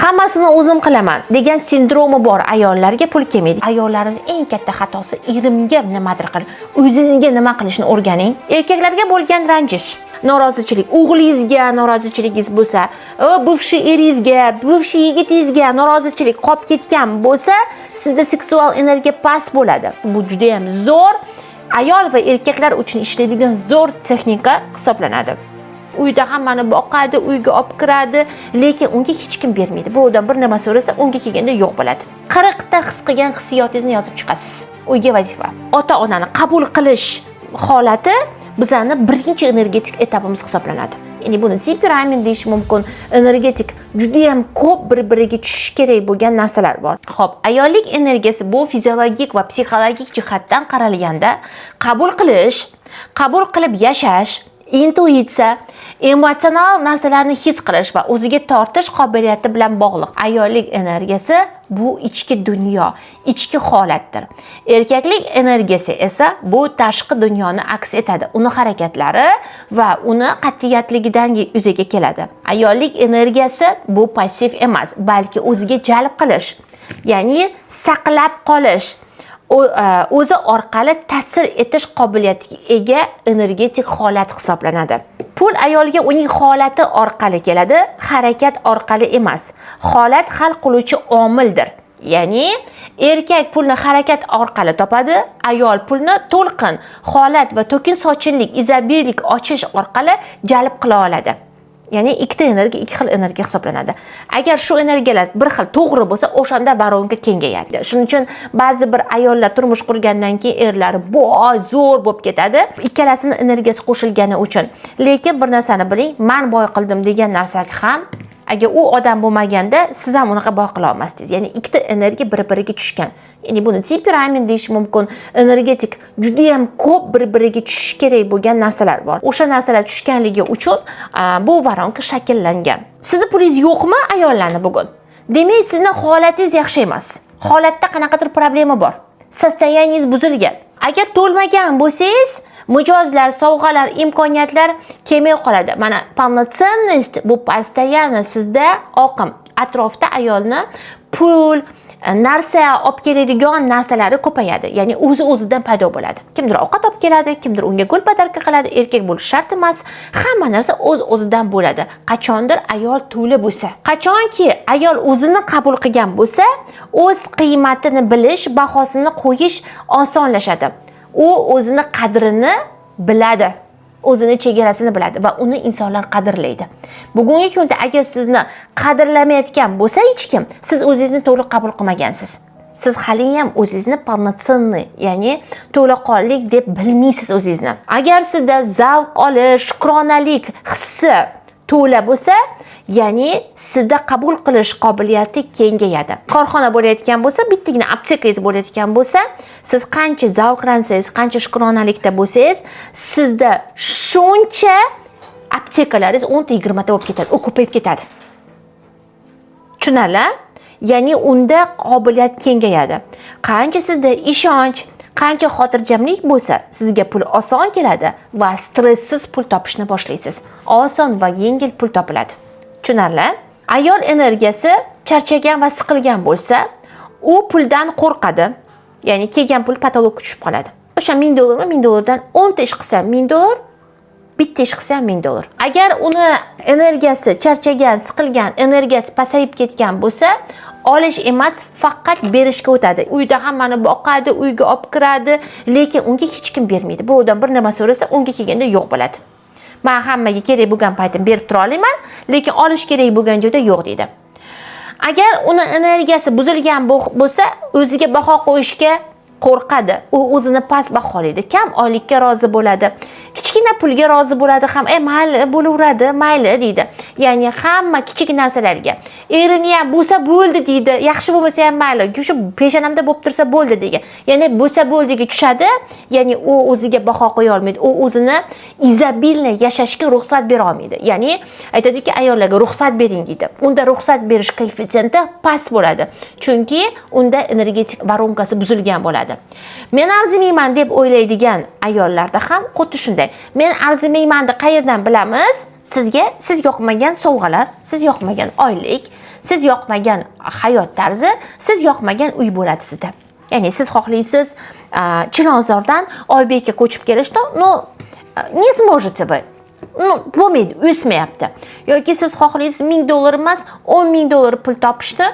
hammasini o'zim qilaman degan sindromi bor ayollarga pul kelmaydi. Ayollarimiz eng katta xatosi erimga nimadir qil, o'zingizga nima qilishni o'rganing. Erkaklarga bo'lgan ranjish, norozichilik, o'g'lingizga norozichiligingiz bo'lsa, buvshi eringizga, buvshi yigitingizga norozichilik qolib ketgan bo'lsa, sizda seksual energiya past bo'ladi. Bu juda ham zo'r ayol va erkaklar uchun ishlaydigan zo'r texnika hisoblanadi. Uyda hammani boqadi, uyga olib kiradi, lekin unga hech kim bermaydi. Bu odam bir nima so'rasa, unga kelganda yo'q bo'ladi. 40 ta his qilgan hissiyotingizni yozib chiqasiz. Uyga vazifa. Ota-onani qabul qilish holati bizani birinchi energetik etapimiz hisoblanadi. Ya'ni buni temperament deyish mumkin. Energetik juda ham ko'p bir-biriga tushish kerak bo'lgan narsalar bor. Xo'p, ayollik energiyasi bu fiziologik va psixologik jihatdan qaralganda qabul qilish, qabul qilib yashash, intuitsiya, emotsional narsalarni his qilish va o'ziga tortish qobiliyati bilan bog'liq. Ayollik energiyasi bu ichki dunyo, ichki holatdir. Erkaklik energiyasi esa bu tashqi dunyoni aks etadi. Uni harakatlari va uni qat'iyatligidan yuzaga keladi. Ayollik energiyasi bu passiv emas, balki o'ziga jalb qilish, ya'ni saqlab qolish, o'zi orqali ta'sir etish qobiliyatiga ega energetik holat hisoblanadi. Pul ayolga uning holati orqali keladi, harakat orqali emas. Holat hal qiluvchi omildir. Ya'ni erkak pulni harakat orqali topadi, ayol pulni to'lqin, holat va to'kin sochinlik, izobillik ochish orqali jalb qila oladi. Ya'ni ikkita energiya ikki xil energiya hisoblanadi. Agar shu energiyalar bir xil to'g'ri bo'lsa, o'shanda varonka kengayadi. Shuning uchun ba'zi bir ayollar turmush qurgandan keyin erlari boy, zo'r bo'lib ketadi. Ikkalasini energiyasi qo'shilgani uchun. Lekin bir narsani biling, men boy qildim degan narsaga ham agar u odam bo'lmaganda siz ham unaqa boy qila olmasdingiz. Ya'ni ikkita energiya bir-biriga tushgan. Ya'ni buni temperament deyish mumkin. Energetik juda ham ko'p bir-biriga tushish kerak bo'lgan narsalar bor. O'sha narsalar tushganligi uchun bu varonka shakllangan. Sizni pulingiz yo'qmi ayollarni bugun? Demak, sizning holatingiz yaxshi emas. Holatda qanaqadir problema bor. Sostoyaningiz buzilgan. Agar to'lmagan bo'lsangiz, mijozlar, sovg'alar, imkoniyatlar kelmay qoladi. Mana полноценность bu постоянно sizda oqim. Atrofda ayolni pul, narsa olib keladigan narsalari ko'payadi. Ya'ni o'zi-o'zidan paydo bo'ladi. Kimdir ovqat olib keladi, kimdir unga gul podarka qiladi, erkak bo'lish shart emas. Hamma narsa o'z-o'zidan bo'ladi. Qachondir ayol to'la bo'lsa, qachonki ayol o'zini qabul qilgan bo'lsa, o'z qiymatini bilish, bahosini qo'yish osonlashadi. U o'zini qadrini biladi, o'zini chegarasini biladi va uni insonlar qadrlaydi. Bugungi kunda agar sizni qadrlamayotgan bo'lsa hech kim, siz o'zingizni to'liq qabul qilmagansiz. Siz hali ham o'zingizni полноценный, ya'ni to'laqonlik deb bilmaysiz o'zingizni. Agar sizda zavq olish, shukronalik hissi to'la bo'lsa, ya'ni sizda qabul qilish qobiliyati kengayadi. Korxona bo'layotgan bo'lsa, bittagina aptekangiz bo'layotgan bo'lsa, siz qancha zavqlansangiz, qancha shukronalikda bo'lsangiz, sizda shuncha aptekalaringiz 10-20 ta bo'lib ketadi, u ko'payib ketadi. Tushunarli? Ya'ni unda qobiliyat kengayadi. Qancha sizda ishonch, qancha xotirjamlik bo'lsa, sizga pul oson keladi va stresssiz pul topishni boshlaysiz. Oson va yengil pul topiladi. Tushunarli? Ayol energiyasi charchagan va siqilgan bo'lsa, u puldan qo'rqadi. Ya'ni kelgan pul patologga tushib qoladi. O'sha $1000 mi? $1000dan 10 ta ish qilsam $1000, bitta ish qilsam $1000. Agar uni energiyasi charchagan, siqilgan, energiyasi pasayib ketgan bo'lsa, olish emas, faqat berishga o'tadi. Uyda hammani boqadi, uyga olib kiradi, lekin unga hech kim bermaydi. Bu odam bir nima so'rasa, unga kelganda yo'q bo'ladi. Men hammaga kerak bo'lgan paytim berib tura olaman, lekin olish kerak bo'lgan joyda yo'q deydi. Agar uni energiyasi buzilgan bo'lsa, o'ziga baho qo'yishga qo'rqadi. U o'zini past baholaydi. Kam oylikka rozi bo'ladi. Kichkina pulga rozi bo'ladi ham. Mayli, bo'laveradi, mayli deydi. Ya'ni hamma kichik narsalarga. Erini ham bo'lsa bo'ldi deydi. Yaxshi bo'lmasa ham mayli. Shu peshonamda bo'lib tursa bo'ldi degan. Ya'ni bo'lsa bo'ldiga tushadi. Ya'ni u o'ziga baho qo'ya olmaydi. U o'zini izobilniy yashashga ruxsat bera olmaydi. Ya'ni aytadiki, ayollarga ruxsat bering deydi. Unda ruxsat berish koeffitsiyenti past bo'ladi. Chunki unda energetik varonkasi buzilgan bo'ladi. Men arzimayman deb o'ylaydigan ayollarda ham xuddi shunday. Men arzimaymanni qayerdan bilamiz? Sizga siz yoqmagan sovg'alar, siz yoqmagan oylik, siz yoqmagan hayot tarzi, siz yoqmagan uy bo'ladi sizda. Ya'ni siz xohlaysiz Chilonzordan Oybekka ko'chib kelishni, не сможете вы. Bo'lmaydi, o'smayapti. Yoki siz xohlaysiz $1000 emas, $10,000 pul topishni,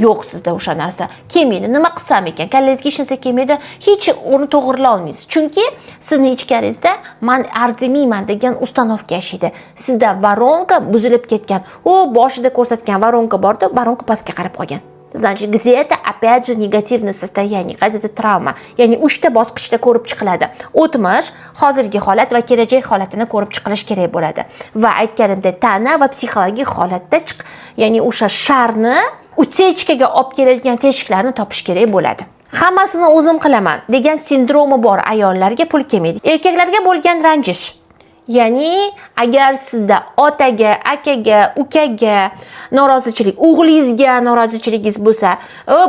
yo'q sizda o'sha narsa. Kelmaydi. Nima qilsam ekan? Kallangizga hech narsa kelmaydi. Hech uni to'g'rilay olmaysiz. Chunki sizning ichkaringizda men arzimayman degan ustanovka yashaydi. Sizda воронка buzilib ketgan. U boshida ko'rsatgan воронка bordi, воронка pastga qarab qolgan. Значит, где-то опять же негативное состояние, где-то travma. Ya'ni 3 ta bosqichda ko'rib chiqiladi. O'tmish, hozirgi holat va kelajak holatini ko'rib chiqilish kerak bo'ladi. Va aytganimdek, tana va psixologik holatda ya'ni o'sha sharni utechkaga olib keladigan teshiklarni topish kerak bo'ladi. Hammasini o'zim qilaman degan sindromi bor ayollarga pul kelmaydi. Erkaklarga bo'lgan ranjish. Ya'ni agar sizda otaga, akaga, ukaga norozichilik, o'g'lingizga norozichiligingiz bo'lsa,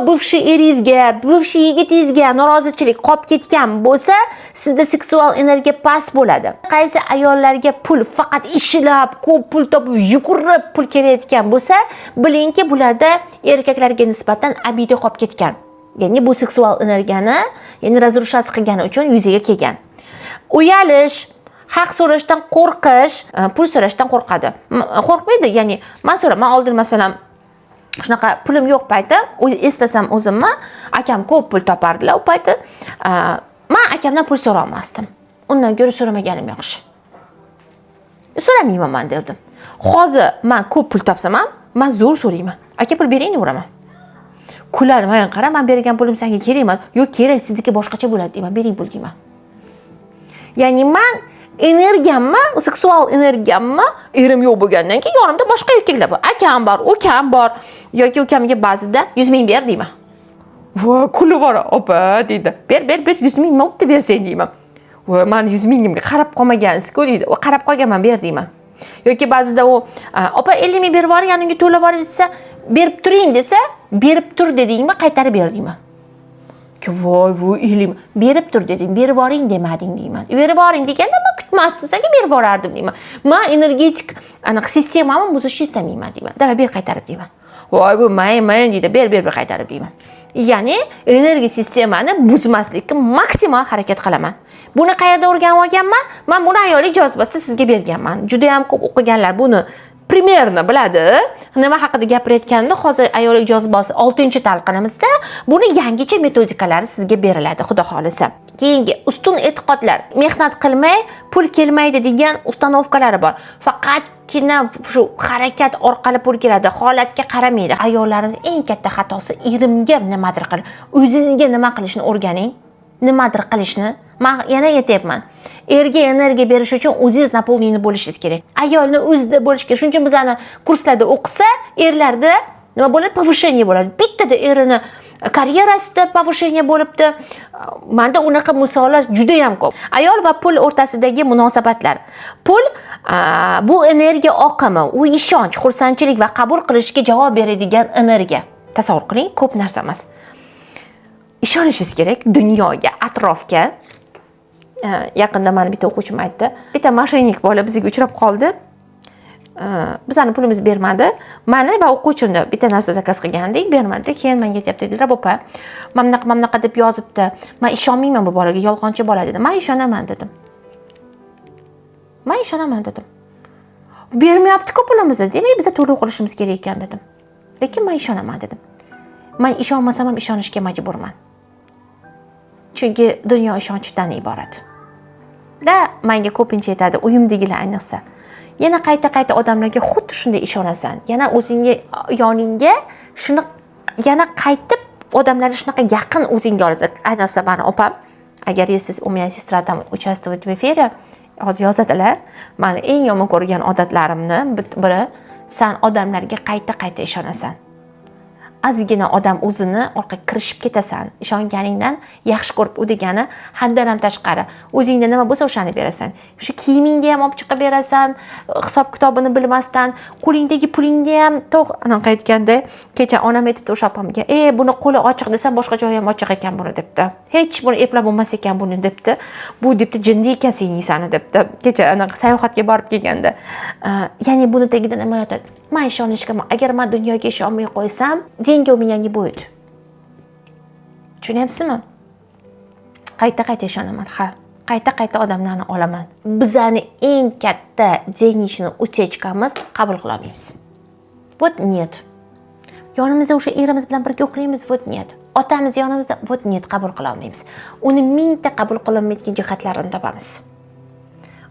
buvshi eringizga, buvshi yigitingizga norozichilik qolib ketgan bo'lsa, sizda seksual energiya past bo'ladi. Qaysi ayollarga pul faqat ishlab, ko'p pul topib, yugurib pul kelayotgan bo'lsa, bilingki, bularda erkaklarga nisbatan abida qolib ketgan. Ya'ni bu seksual energiyani, ya'ni razrushats qilgani uchun yuzaga kelgan. Uyalish, haq so'rashdan qo'rqish, pul so'rashdan qo'rqadi. Qo'rqmaydi, ya'ni men oldin masalan shunaqa pulim yo'q payti, eslasam o'zimni, akam ko'p pul topardilar u payti. Men akamdan pul so'ra olmasdim. Undan ko'ra so'ramaganim yaxshi. So'ramayman men derdim. Hozir men ko'p pul topsam ham, men zo'r so'rayman. Aka pul bering, uraman. Kuladi, men qara, men bergan pulim senga kerak emas. Yo'q, kerak, sizniki boshqacha bo'ladi deyman. Bering pul deyman. Ya'ni men energiyamni, seksual energiyamni erim yo'q bo'lgandan keyin yonimda boshqa erkaklar bor. Akam bor, ukam bor yoki ukamga ba'zida 100 ming ber deyman. Voy, kuli bor, opa deydi. Ber 100 ming nima bersang deyman. Voy, men 100 mingimga qarab qolmagansiz-ku deydi. O qarab qolganman, ber deyman. Yoki ba'zida u opa 50 ming berib yuboring, yaningga to'lab yuboring desa, berib turing desa, berib tur dedingmi, qaytarib ber deyman. Voy, bu ilim. Berib tur dedim, berib yuboring demading deyman. Berib yuboring deganda men kutmasdim, senga berib yuborardim deyman. Men energetik aniq sistemamni buzishni istamayman deyman. Davay ber qaytarib deyman. Voy, bu men deydi, ber qaytarib deyman. Ya'ni energiya sistemani buzmaslikka maksimal harakat qilaman. Buni qayerda o'rganib olganman? Men buni ayollik jozibasida sizga berganman. Juda ham ko'p o'qiganlar buni primerni biladi. Nima haqida gapirayotganimni hozir ayollik jozibasi 6-talqinimizda buni yangicha metodikalari sizga beriladi, xudo xolisa. Keyingi ustun e'tiqodlar. Mehnat qilmay pul kelmaydi degan ustanovkalari bor. Faqatgina shu harakat orqali pul keladi, holatga qaramaydi. Ayollarimiz eng katta xatosi erimga nimadir qil. O'zingizga nima qilishni o'rganing. Nimadir qilishni. Men yana aytayapman. Erga energiya berish uchun o'zingiz naполнение bo'lishingiz kerak. Ayolni o'zida bo'lish kerak. Shuning uchun bizani kurslarda o'qisa, erlarda nima bo'ladi? Повышение bo'ladi. Bittada erini karyerasida повышение bo'libdi. Menda unaqa misollar juda ham ko'p. Ayol va pul o'rtasidagi munosabatlar. Pul bu energiya oqimi, u ishonch, xursandchilik va qabul qilishga javob beradigan energiya. Tasavvur qiling, ko'p narsa emas. Ishonishingiz kerak dunyoga, atrofga. Yaqinda meni bitta o'quvchim aytdi. Bitta mashinik bola bizga uchrab qoldi. Bizani pulimiz bermadi. Meni va o'quvchimni bitta narsa zakaz qilgandik, bermadi. Keyin menga aytibdi, dedilar, "Bopa, mamnaqa deb yozibdi. Men ishonmayman bu bolaga, yolg'onchi bola" dedi. "Men ishonaman" dedim. "Men ishonaman" dedim. "Bermayapti-ku pulimizni, demak biz to'lov qilishimiz kerak ekan" dedim. "Lekin men ishonaman" dedim. "Men ishonmasam ham ishonishga majburman. Chunki dunyo ishonchdan iborat." Da menga ko'pincha aytadi, uyimdagilar ayniqsa. Yana qayta odamlarga xuddi shunday ishonasan. Yana o'zingga yoningga shuni yana qaytib odamlarni shunaqa yaqin o'zingga olasan. Ayniqsa meni opam, agar siz u meni sestra tam участвовать в эфире, hozir yozadilar. Meni eng yomon ko'rgan odatlarimni biri, sen odamlarga qayta ishonasan. ozgina odam o'zini orqaga kirishib ketasan. Ishonganingdan yaxshi ko'rib u degani haddan tashqari. O'zingda nima bo'lsa o'shani berasan. O'sha kiyimingni ham olib chiqib berasan, hisob kitobini bilmasdan, qo'lingdagi pulingni ham anaqa aytganda, kecha onam aytibdi o'sha opamga, buni qo'li ochiq desam, boshqa joyi ham ochiq ekan buni debdi. Hech buni eplab bo'lmas ekan buni debdi. Bu debdi jinni ekansan sani debdi. Kecha anaqa sayohatga borib kelganda. Ya'ni buni tagida nima yotadi? Men ishonishga, agar men dunyoga ishonmay qo'ysam, dengi yangi bo'ydi. Tushunyapsizmi? Qayta ishonaman, ha. Qayta odamlarni olaman. Bizani eng katta dengichni uchechkamiz qabul qila olmaymiz. Вот нет. Yonimizda o'sha erimiz bilan birga uxlaymiz, вот нет. Otamiz yonimizda, вот нет, qabul qila olmaymiz. Uni mingta qabul qilinmaydigan jihatlarini topamiz.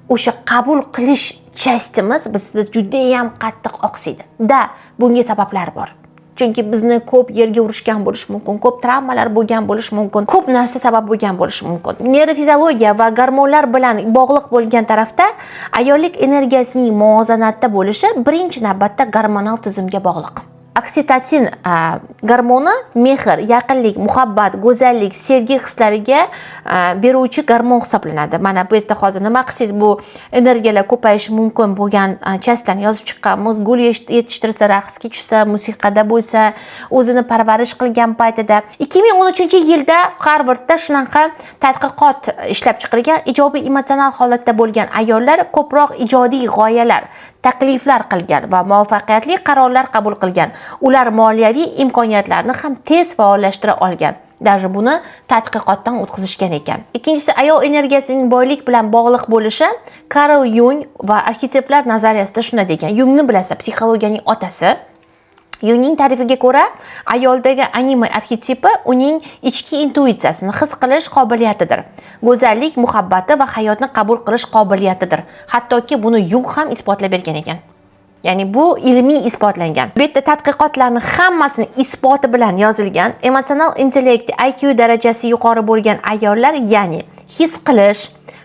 O'sha qabul qilish chastimiz bizda juda ham qattiq oqsaydi. Bunga sabablar bor. Chunki bizni ko'p yerga urishgan bo'lish mumkin, ko'p travmalar bo'lgan bo'lish mumkin, ko'p narsa sabab bo'lgan bo'lish mumkin. Neyrofiziologiya va gormonlar bilan bog'liq bo'lgan tarafda ayollik energiyasining muvozanatda bo'lishi birinchi navbatda gormonal tizimga bog'liq. Oksitosin gormoni mehr, yaqinlik, muhabbat, go'zallik, sevgi hislariga beruvchi gormon hisoblanadi. Mana bu yerda hozir nima qilsangiz bu energiyalar ko'payishi mumkin bo'lgan chastdan yozib chiqqanmiz. Gul yetishtirsa, raqsga tushsa, musiqada bo'lsa, o'zini parvarish qilgan paytida 2013-yilda Harvardda shunaqa tadqiqot ishlab chiqilgan, ijobiy emotsional holatda bo'lgan ayollar ko'proq ijodiy g'oyalar, takliflar qilgan va muvaffaqiyatli qarorlar qabul qilgan. Ular moliyaviy imkoniyatlarni ham tez faollashtira olgan. Даже buni tadqiqotdan o'tkazishgan ekan. Ikkinchisi, ayol energiyasining boylik bilan bog'liq bo'lishi. Carl Jung va arxetiplar nazariyasida shunday degan. Jungni bilasiz, psixologiyaning otasi. Jungning ta'rifiga ko'ra, ayoldagi anima arxetipi uning ichki intuitsiyasini his qilish qobiliyatidir. Go'zallik, muhabbati va hayotni qabul qilish qobiliyatidir. Hattoki buni Jung ham isbotlab bergan ekan. Ya'ni bu ilmiy isbotlangan. Bu yerda tadqiqotlarning hammasining isboti bilan yozilgan. Emotsional intellekt, IQ darajasi yuqori bo'lgan ayollar, ya'ni his qilish,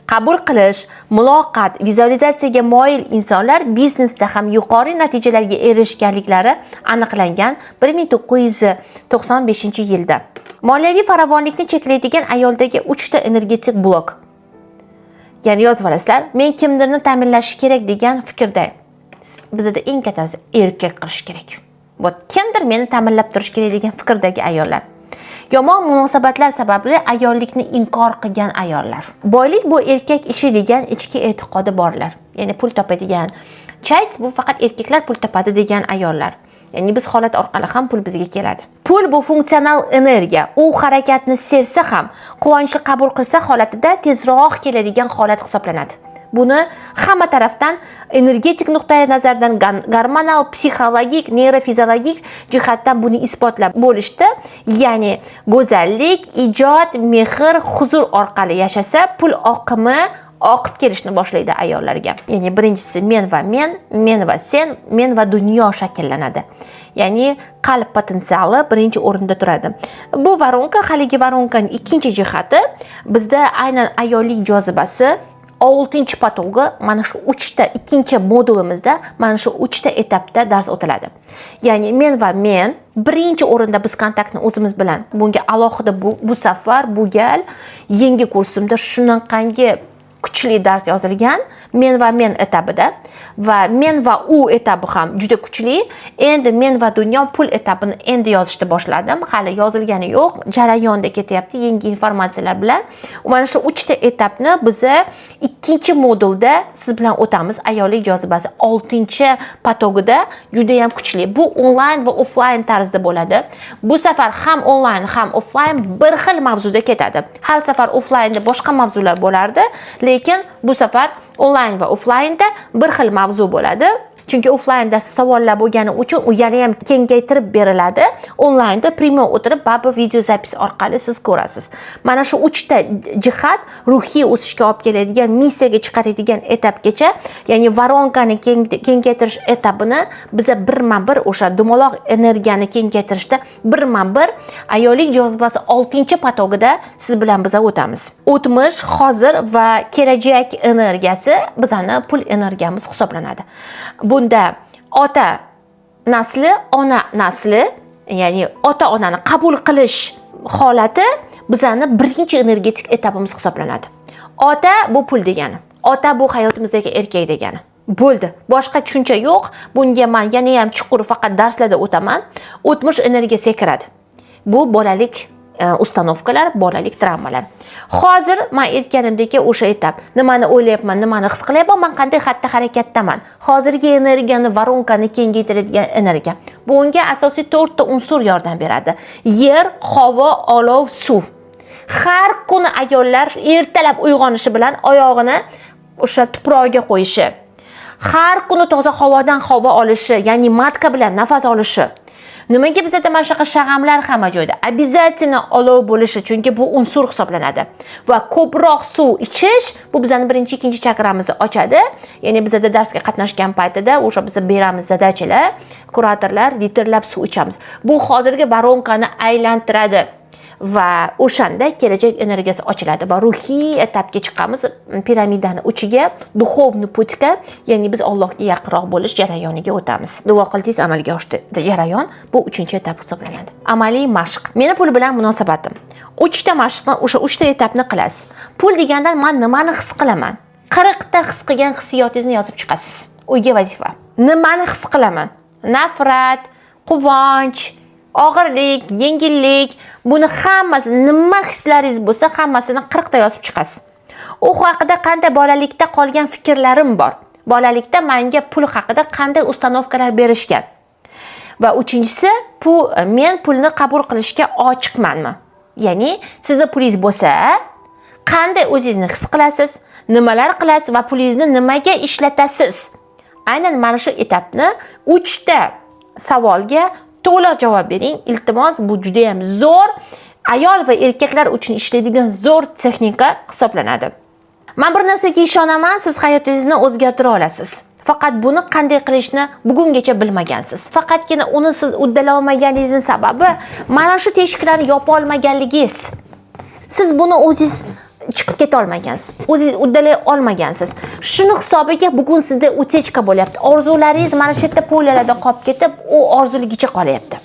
qabul qilish, muloqot, vizualizatsiyaga moyil insonlar biznesda ham yuqori natijalarga erishganliklari aniqlangan 1995-yilda. Moliyaviy farovonlikni cheklaydigan ayoldagi 3 ta energetik blok. Ya'ni yozib olasizlar, men kimdirni ta'minlash kerak degan fikrda. Bizda eng kattasi erkak qilish kerak. Bu kimdir meni ta'minlab turish kerak degan fikrdagi ayollar. Yomon munosabatlar sababli ayollikni inkor qilgan ayollar. Boylik bu erkak ishi degan ichki e'tiqodi borlar. Ya'ni pul topadigan. Chase bu faqat erkaklar pul topadi degan ayollar. Ya'ni biz holat orqali ham pul bizga keladi. Pul bu funksional energiya. U harakatni sevsa ham, quvonchli qabul qilsa holatida tezroq keladigan holat hisoblanadi. Buni hamma tarafdan energetik nuqtai nazardan, gormonal, psixologik, neyrofiziologik jihatdan buni isbotlab bo'lishdi. Ya'ni go'zallik, ijod, mehr, huzur orqali yashasa, pul oqimi oqib kelishni boshlaydi ayollarga. Ya'ni birinchisi men va sen, men va dunyo shakllanadi. Ya'ni qalb potensiali birinchi o'rinda turadi. Bu varonka, haligi varonkaning ikkinchi jihati bizda aynan ayollik jozibasi 6-patogi mana shu 3 ta ikkinchi modulimizda mana shu 3 ta etapda dars o'tiladi. Ya'ni men va men birinchi o'rinda biz kontaktni o'zimiz bilan. Bunga alohida bu safar, bu gal yangi kursimda shunaqangi kuchli dars yozilgan. Men va men etapida va men va u etapi ham juda kuchli. Endi men va dunyo pul etapini endi yozishni boshladim. Hali yozilgani yo'q, jarayonda ketyapti yangi informatsiyalar bilan. Mana shu 3 ta etapni biz ikkinchi modulda siz bilan o'tamiz. Ayollik jozibasi 6-patogida juda ham kuchli. Bu onlayn va offlayn tarzda bo'ladi. Bu safar ham onlayn, ham offlayn bir xil mavzuda ketadi. Har safar offlaynda boshqa mavzular bo'lardi, lekin bu safar onlayn va offlaynda bir xil mavzu bo'ladi. Chunki offlaynda savollar bo'lgani uchun u yana ham kengaytirib beriladi. Onlaynda primo o'tirib, baribir video zapis orqali siz ko'rasiz. Mana shu 3 ta jihat ruhiy o'sishga olib keladigan, missiyaga chiqaradigan etapgacha, ya'ni voronkani kengaytirish etapini biz birma-bir o'sha dumaloq energiyani kengaytirishda birma-bir ayollik jozibasi 6-patogida siz bilan biz o'tamiz. O'tmish, hozir va kelajak energiyasi bizani pul energiyamiz hisoblanadi. Bunda ota nasli, ona nasli ya'ni ota-onani qabul qilish holati bizani birinchi energetik etapimiz hisoblanadi. Ota bu pul degani. Ota bu hayotimizdagi erkak degani. Bo'ldi. Boshqa tushuncha yo'q. Bunga men yana ham chuqur faqat darslarda o'taman. O'tmish energiya kiradi. Bu bolalik ustanovkalar, bolalik travmalar. Hozir men aytganimdek o'sha etap, nimani o'ylayapman, nimani his qilyapman, men qanday xatti harakatdaman. Hozirgi energiyani, varonkani kengaytiradigan energiya. Bunga asosiy 4 ta unsur yordam beradi. Yer, havo, olov, suv. Har kuni ayollar ertalab uyg'onishi bilan oyog'ini o'sha tuproqqa qo'yishi, har kuni toza havodan havo olishi, ya'ni matka bilan nafas olishi. Nimaga bizda mana shunaqa shag'amlar hamma joyda? Обязательно olov bo'lishi, chunki bu unsur hisoblanadi. Va ko'proq suv ichish bu bizning birinchi, ikkinchi chakramizni ochadi. Ya'ni bizda darsga qatnashgan paytida o'sha biz beramiz zadachalar, kuratorlar litrlab suv ichamiz. Bu hozirgi baronkani aylantiradi. Va o'shanda kelajak energiyasi ochiladi va ruhiy etapga chiqamiz, piramidani uchiga, duxovniy putga, ya'ni biz Allohga yaqinroq bo'lish jarayoniga o'tamiz. Duo qildingiz, amalga oshdi jarayon, bu 3-etap hisoblanadi. Amaliy mashq. Meni pul bilan munosabatim. 3 ta mashqni, o'sha 3 ta etapni qilasiz. Pul deganda men nimani his qilaman? 40 ta his qilgan hissiyotingizni yozib chiqasiz. Uyga vazifa. Nimani his qilaman? Nafrat, quvonch, og'irlik, yengillik, buni hammasi nima hislaringiz bo'lsa, hammasini 40 ta yozib chiqasiz. U haqida qanday bolalikda qolgan fikrlarim bor. Bolalikda menga pul haqida qanday ustanovkalar berishgan. Va 3-inchisi, men pulni qabul qilishga ochiqmanmi? Ya'ni sizda pulingiz bo'lsa, qanday o'zingizni his qilasiz, nimalar qilasiz va pulingizni nimaga ishlatasiz? Aynan mana shu etapni 3 ta savolga to'liq javob bering. Iltimos, bu juda ham zo'r, ayol va erkaklar uchun ishlaydigan zo'r texnika hisoblanadi. Men bir narsaga ishonaman, siz hayotingizni o'zgartira olasiz. Faqat buni qanday qilishni bugungacha bilmagansiz. Faqatgina uni siz uddala olmaganingizning sababi mana shu teshiklarni yopa olmaganligingiz. Siz buni o'zingiz chiqib keta olmagansiz. O'zingiz uddalay olmagansiz. Shuni hisobiga bugun sizda utechka bo'lyapti. Orzularingiz mana shu yerda poliyalarda qolib ketib, u orzuligicha qolyapti.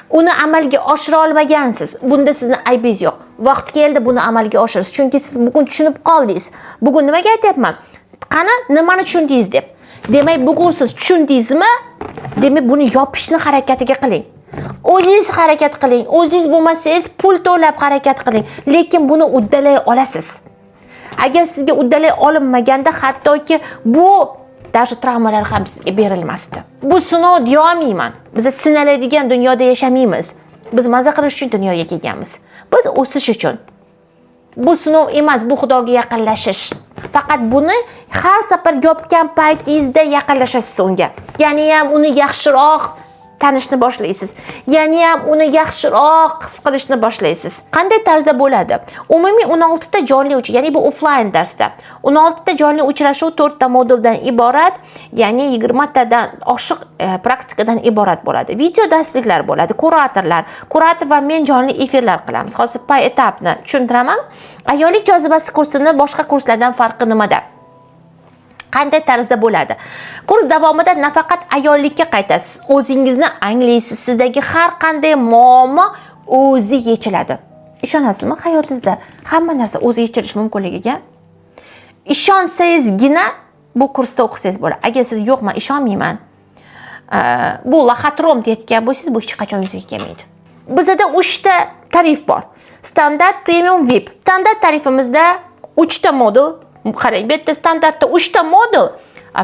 Uni amalga oshira olmagansiz. Bunda sizning aybingiz yo'q. Vaqt keldi buni amalga oshirish. Chunki siz bugun tushunib qoldingiz. Bugun nimaga aytyapman? Qani nimani tushundingiz deb. Demak, bugun siz tushundingizmi? Demak, buni yopishni harakatiga qiling. O'zingiz harakat qiling. O'zingiz bo'lmasangiz pul to'lab harakat qiling. Lekin buni uddalay olasiz. Agar sizga uddalay olinmaganda, hattoki bu даже travmalar ham sizga berilmasdi. Bu sinov deya olmayman. Biz sinaladigan dunyoda yashamaymiz. Biz maza qilish uchun dunyoga kelganmiz. Biz o'sish uchun. Bu sinov emas, bu Xudoga yaqinlashish. Faqat buni har safar yopgan paytingizda yaqinlashasiz unga. Ya'ni ham uni yaxshiroq tanishni boshlaysiz. Ya'ni ham uni yaxshiroq his qilishni boshlaysiz. Qanday tarzda bo'ladi? Umumiy 16 ta jonli uchish, ya'ni bu offline darsda. 16 ta jonli uchrashuv 4 ta moduldan iborat, ya'ni 20 tadan oshiq praktikadan iborat bo'ladi. Video darsliklar bo'ladi, kurator va men jonli efirlar qilamiz. Hozir etapni tushuntiraman. Ayollik jozibasi kursini boshqa kurslardan farqi nimada? Qanday tarzda bo'ladi? Kurs davomida nafaqat ayollikka qaytasiz, o'zingizni anglaysiz, sizdagi har qanday muammo o'zi yechiladi. Ishonasizmi, hayotingizda hamma narsa o'zi yechilishi mumkinligiga? Ishonsangizgina bu kursda o'qisangiz bo'ladi. Agar siz yo'qman, ishonmayman, bu laxatrom deyotgan bo'lsangiz, bu hech qachon yuzaga kelmaydi. Bizda 3 ta tarif bor. Standart, premium, VIP. Standart tarifimizda 3 ta modul. Qarang, bu yerda standartda 3 ta modul,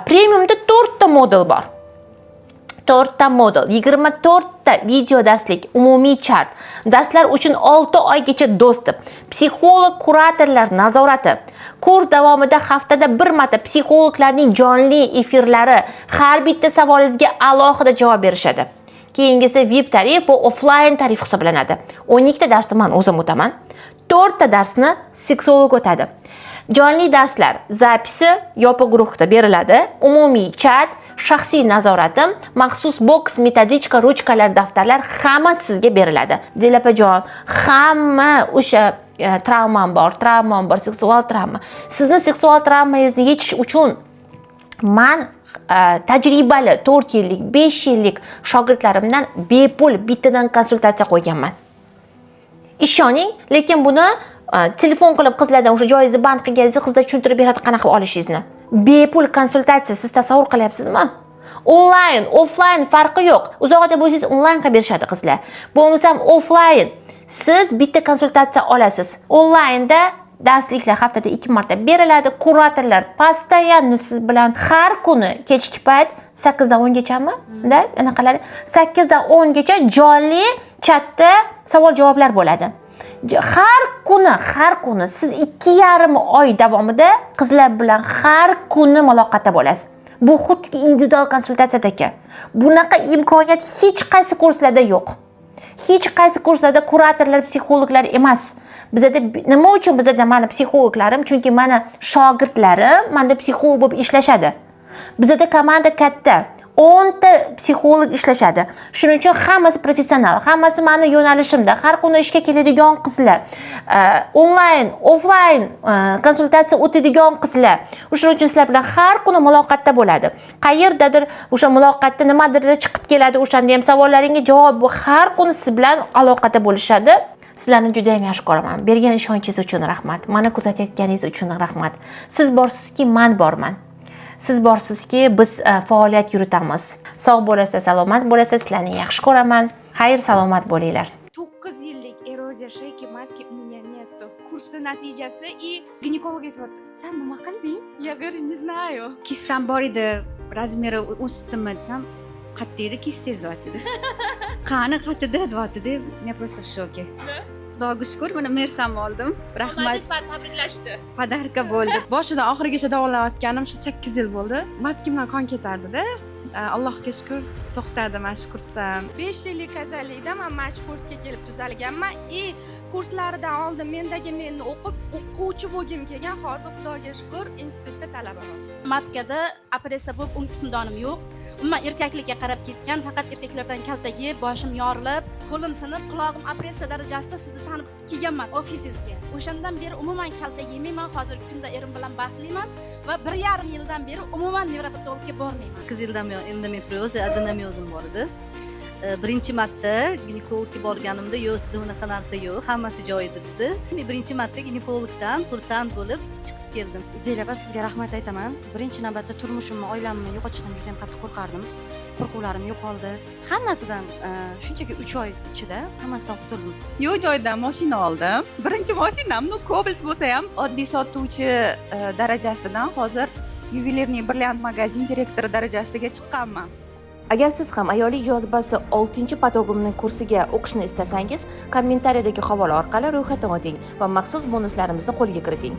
premiumda 4 ta modul bor. 4 ta modul, 24 ta video darslik, umumiy chart, darslar uchun 6 oygacha dostup, psixolog, kuratorlar nazorati. Kurs davomida haftada 1 marta psixologlarning jonli efirlari, har bitta savolingizga alohida javob berishadi. Keyingisi VIP tarif, bu offline tarif hisoblanadi. 12 ta darsni men o'zim o'taman. 4 ta darsni seksolog o'tadi. Jonli darslar zapisi yopiq guruhda beriladi. Umumiy chat, shaxsiy nazoratim, maxsus boks, metodichka, ruchkalar, daftarlar hamma sizga beriladi. Dilapajon, hamma o'sha travmam bor, seksual travma. Sizni seksual travmangizni yechish uchun men tajribali 4 yillik, 5 yillik shogirdlarimdan bepul bittadan konsultatsiya qo'yganman. Ishoning, lekin buni telefon qilib qizlardan o'sha joyingizni band qilganingizni qizlar tushuntirib beradi qanaqa olishingizni. Bepul konsultatsiya siz tasavvur qilyapsizmi? Onlayn, offlayn farqi yo'q. Uzoqda bo'lsangiz onlayn qilib berishadi qizlar. Bo'lmasam offlayn. Siz bitta konsultatsiya olasiz. Onlaynda darsliklar haftada 2 marta beriladi. Kuratorlar postoyanno siz bilan har kuni kechki payt 8 dan 10 gachami? Da, anaqalar 8 dan 10 gacha jonli chatda savol-javoblar bo'ladi. Har kuni siz 2,5 oy davomida qizlar bilan har kuni muloqotda bo'lasiz. Bu xuddi individual konsultatsiyadagi. Bunaqa imkoniyat hech qaysi kurslarda yo'q. Hech qaysi kurslarda kuratorlar, psixologlar emas. Bizda nima uchun bizda mana psixologlarim? Chunki mana shogirdlarim menda psixolog bo'lib ishlashadi. Bizda komanda katta. 10 ta psixolog ishlashadi. Shuning uchun hammasi professional, hammasi meni yo'nalishimda. Har kuni ishga keladigan qizlar, onlayn, offlayn konsultatsiya o'tadigan qizlar. Shuning uchun sizlar bilan har kuni muloqotda bo'ladi. Qayerdadir o'sha muloqotda nimadir chiqib keladi, o'shanda ham savollaringga javob har kuni siz bilan aloqada bo'lishadi. Sizlarni juda ham yaxshi ko'raman. Bergan ishonchingiz uchun rahmat. Meni kuzatayotganingiz uchun rahmat. Siz borsizki, men borman. Siz borsizki, biz faoliyat yuritamiz. Sog' bo'lasiz, salomat bo'lasiz, sizlarni yaxshi ko'raman. Xayr, salomat bo'linglar. 9 yillik eroziya sheyki matki у меня нету. Kursni natijasi и ginekolog aytibdi. Sen nima qilding? Я говорю, не знаю. Kistam bor edi, razmeri o'sibdimi desam, qatta edi, kistangiz deyapti. Qani qattida deyapti. Men просто в шоке. Xudoga shukr, mana mersam oldim. Rahmat. Tabriklashdi. Podarka bo'ldi. Boshidan oxirigacha davolanayotganim shu 8 yil bo'ldi. Matkimdan qon ketardida. Allohga shukr, to'xtadi mana shu kursdan. 5 yillik kasallikda men mana shu kursga kelib tuzalganman. Kurslaridan oldin mendagi meni o'qib, o'quvchi bo'lgim kelgan. Hozir Xudoga shukr, institutda talabaman. Matkada operatsiya bo'lib, umiddonim yo'q. Umuman erkaklikka qarab ketgan, faqat erkaklardan kalta yeb, boshim yorilib, qo'lim sinib, qulog'im operatsiya darajasida sizni tanib kelganman ofisingizga. O'shandan beri umuman kalta yemayman. Hozirgi kunda erim bilan baxtliman va 1,5 yildan beri umuman nevropatologga bormayman. 8 yildan buyon endometrioz, adenomiozim bor edi. Birinchi marta ginekologga borganimda, yo'q, sizda unaqa narsa yo'q, hammasi joyida dedi. Men birinchi marta ginekologdan xursand bo'lib chiqib keldim. Zeliya opa, sizga rahmat aytaman. Birinchi navbatda turmushimni, oilamni yo'qotishdan juda ham qattiq qo'rqardim. Qo'rquvlarim yo'qoldi. Hammasidan shunchaki 3 oy ichida hammasidan qutuldim. Yo'q joydan mashina oldim. Birinchi mashinamni Cobalt bo'lsa ham oddiy sotuvchi darajasidan hozir yuvelirniy brilliant magazin direktori darajasiga chiqqanman. Agar siz ham ayollik jozibasi 6-patogimning kursiga o'qishni istasangiz, kommentariyadagi havola orqali ro'yxatdan o'ting va maxsus bonuslarimizni qo'lga kiriting.